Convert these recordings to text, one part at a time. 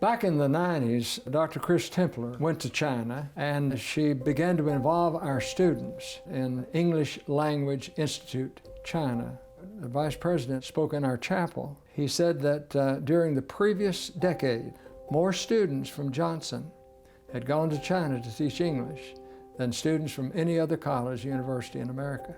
Back in the 90s, Dr. Chris Templer went to China and she began to involve our students in English Language Institute, China. The Vice President spoke in our chapel. He said that during the previous decade, more students from Johnson had gone to China to teach English than students from any other college, university in America.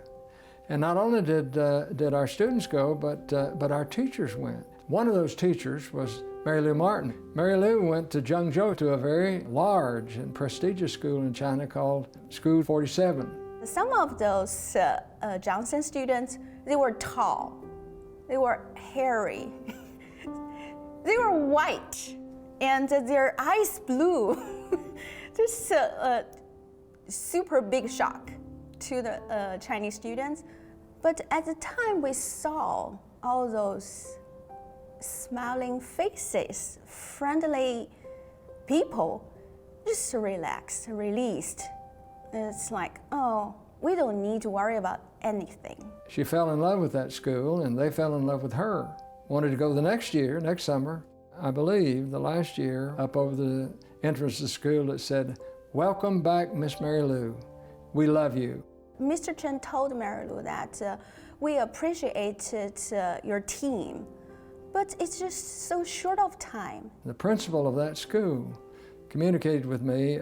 And not only did our students go, but our teachers went. One of those teachers was Mary Lou Martin. Mary Lou went to Zhengzhou to a very large and prestigious school in China called School 47. Some of those Johnson students, they were tall, they were hairy, they were white, and their eyes blue. Just a super big shock to the Chinese students. But at the time we saw all those smiling faces, friendly people, just relaxed, released. It's like, oh, we don't need to worry about anything. She fell in love with that school and they fell in love with her. Wanted to go the next year, next summer. I believe the last year, up over the entrance of the school it said, "Welcome back, Miss Mary Lou. We love you." Mr. Chen told Mary Lou that we appreciated your team, but it's just so short of time. The principal of that school communicated with me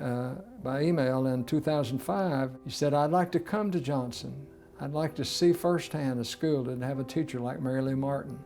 by email in 2005. He said, "I'd like to come to Johnson. I'd like to see firsthand a school that would have a teacher like Mary Lou Martin,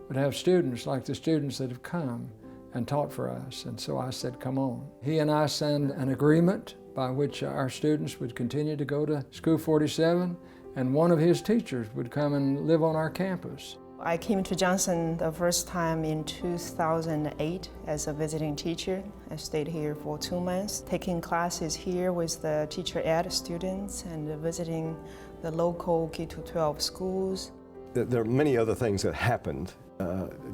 would have students like the students that have come and taught for us." And so I said, "Come on." He and I signed an agreement by which our students would continue to go to School 47, and one of his teachers would come and live on our campus. I came to Johnson the first time in 2008 as a visiting teacher. I stayed here for 2 months, taking classes here with the teacher ed students and visiting the local K-12 schools. There are many other things that happened.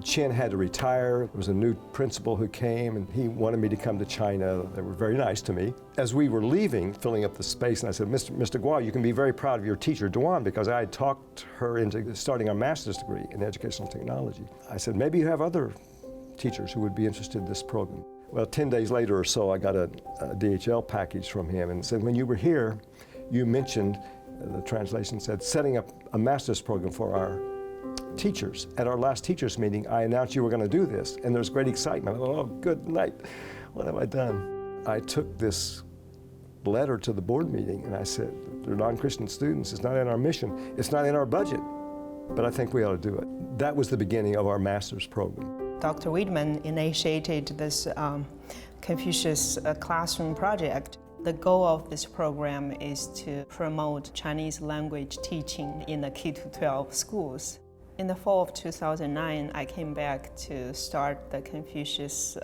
Chen had to retire. There was a new principal who came and he wanted me to come to China. They were very nice to me. As we were leaving, filling up the space, and I said, Mr. Guo, you can be very proud of your teacher, Duan, because I had talked her into starting a master's degree in educational technology. I said, maybe you have other teachers who would be interested in this program. Well, 10 days later or so, I got a DHL package from him and said, when you were here, you mentioned, the translation said, setting up a master's program for our teachers. At our last teachers meeting, I announced you were going to do this, and there's great excitement. I thought, oh, good night. What have I done? I took this letter to the board meeting, and I said, they're non-Christian students. It's not in our mission. It's not in our budget, but I think we ought to do it. That was the beginning of our master's program. Dr. Wiedemann initiated this Confucius classroom project. The goal of this program is to promote Chinese language teaching in the K-12 schools. In the fall of 2009, I came back to start the Confucius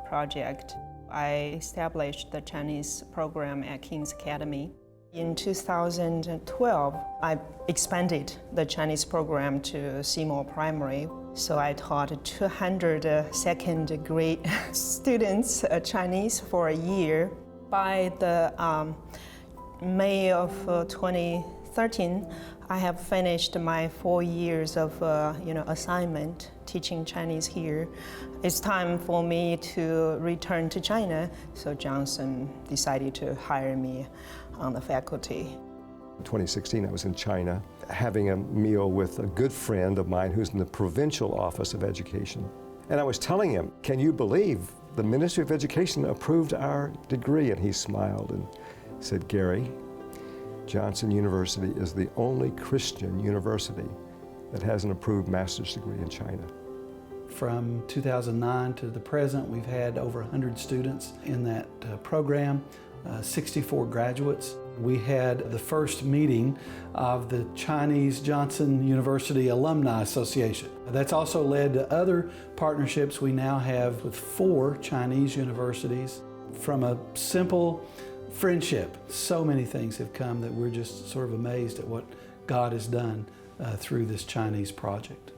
project. I established the Chinese program at King's Academy. In 2012, I expanded the Chinese program to Seymour Primary. So I taught 200 second grade students Chinese for a year. By the May of 2013, I have finished my 4 years of assignment teaching Chinese here. It's time for me to return to China, so Johnson decided to hire me on the faculty. In 2016, I was in China having a meal with a good friend of mine who's in the Provincial Office of Education. And I was telling him, can you believe the Ministry of Education approved our degree? And he smiled and said, Gary, Johnson University is the only Christian university that has an approved master's degree in China. From 2009 to the present, we've had over 100 students in that program, 64 graduates. We had the first meeting of the Chinese Johnson University Alumni Association. That's also led to other partnerships we now have with 4 Chinese universities. From a simple friendship, so many things have come that we're just sort of amazed at what God has done through this Chinese project.